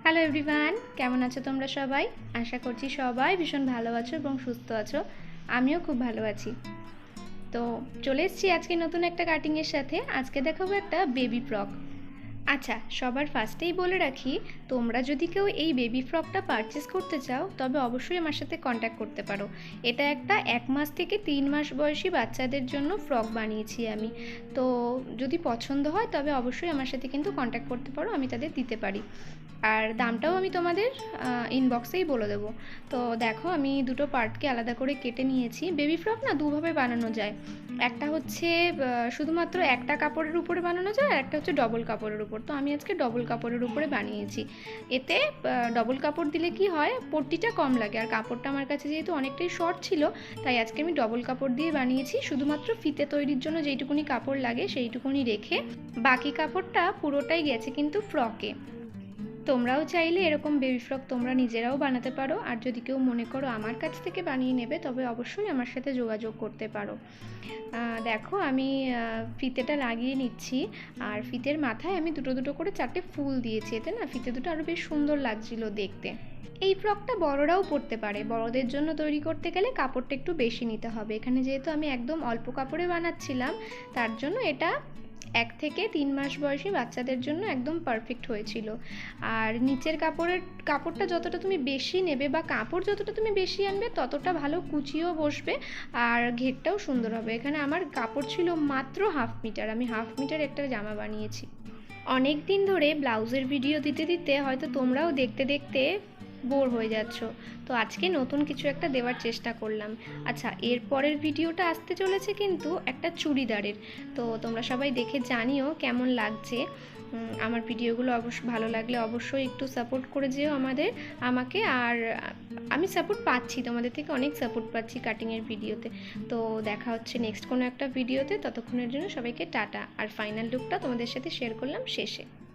Hello everyone, কেমন আছো তোমরা সবাই? আশা করছি সবাই ভীষণ ভালো আছো এবং সুস্থ আছো। আমিও খুব ভালো আছি। তো চলে এসেছি আজকে নতুন একটা কাটিংয়ের সাথে। আজকে দেখাবো একটা বেবি ফ্রক। আচ্ছা, সবার ফার্স্টেই বলে রাখি, তোমরা যদি কেউ এই বেবি ফ্রকটা পারচেস করতে চাও তবে অবশ্যই আমার সাথে কন্ট্যাক্ট করতে পারো। এটা একটা 1 মাস থেকে 3 মাস বয়সী বাচ্চাদের জন্য ফ্রক বানিয়েছি আমি। তো যদি পছন্দ হয় তবে অবশ্যই আমার সাথে কিন্তু কন্ট্যাক্ট করতে পারো, আমি তাদের দিতে পারি। আর দামটাও আমি তোমাদের ইনবক্সেই বলে দেবো। তো দেখো, আমি দুটো পার্টকে আলাদা করে কেটে নিয়েছি। বেবি ফ্রক না দুভাবে বানানো যায়। একটা হচ্ছে শুধুমাত্র একটা কাপড়ের উপরে বানানো যায়, আর একটা হচ্ছে ডবল কাপড়ের উপর। তো আমি আজকে ডবল কাপড়ের উপরে বানিয়েছি। এতে ডবল কাপড় দিলে কি হয়, পট্টিটা কম লাগে, আর কাপড়টা আমার কাছে যেহেতু অনেকটাই শর্ট ছিল, তাই আজকে আমি ডবল কাপড় দিয়ে বানিয়েছি। শুধুমাত্র ফিতে তৈরির জন্য যেইটুকুনি কাপড় লাগে সেইটুকুনি রেখে বাকি কাপড়টা পুরোটাই গেছে কিন্তু ফ্রকে। তোমরাও চাইলে এরকম বেবি ফ্রক তোমরা নিজেরাও বানাতে পারো। আর যদি কেউ মনে করো আমার কাছ থেকে বানিয়ে নেবে তবে অবশ্যই আমার সাথে যোগাযোগ করতে পারো। দেখো, আমি ফিতেটা লাগিয়ে নিচ্ছি। আর ফিতের মাথায় আমি দুটো দুটো করে 4টে ফুল দিয়েছি। এতে না ফিতে দুটো আরও বেশ সুন্দর লাগছিল দেখতে। এই ফ্রকটা বড়রাও পরতে পারে। বড়দের জন্য তৈরি করতে গেলে কাপড়টা একটু বেশি নিতে হবে। এখানে যেহেতু আমি একদম অল্প কাপড়ে বানাচ্ছিলাম, তার জন্য এটা 1 থেকে 3 মাস বয়সী বাচ্চাদের জন্য একদম পারফেক্ট হয়েছিল। আর নিচের কাপড়টা যতটা তুমি বেশি নেবে বা কাপড় যতটা তুমি বেশি আনবে ততটা ভালো কুচিও বসবে আর ঘেরটাও সুন্দর হবে। এখানে আমার কাপড় ছিল মাত্র 1/2 মিটার। আমি 1/2 মিটার একটা জামা বানিয়েছি। অনেক দিন ধরে ব্লাউজের ভিডিও দিতে দিতে হয়তো তোমরাও দেখতে দেখতে বোর হয়ে যাচ্ছ। তো আজকে নতুন কিছু একটা দেওয়ার চেষ্টা করলাম। আচ্ছা, এর পরের ভিডিওটা আসতে চলেছে কিন্তু একটা চুড়িদারের। তো তোমরা সবাই দেখে জানিও কেমন লাগছে। আমার ভিডিওগুলো ভালো লাগলে অবশ্যই একটু সাপোর্ট করে যেও আমাকে। আর আমি সাপোর্ট পাচ্ছি, তোমাদের থেকে অনেক সাপোর্ট পাচ্ছি কাটিংয়ের ভিডিওতে। তো দেখা হচ্ছে নেক্সট কোনো একটা ভিডিওতে। ততক্ষণের জন্য সবাইকে টাটা। আর ফাইনাল লুকটা তোমাদের সাথে শেয়ার করলাম শেষে।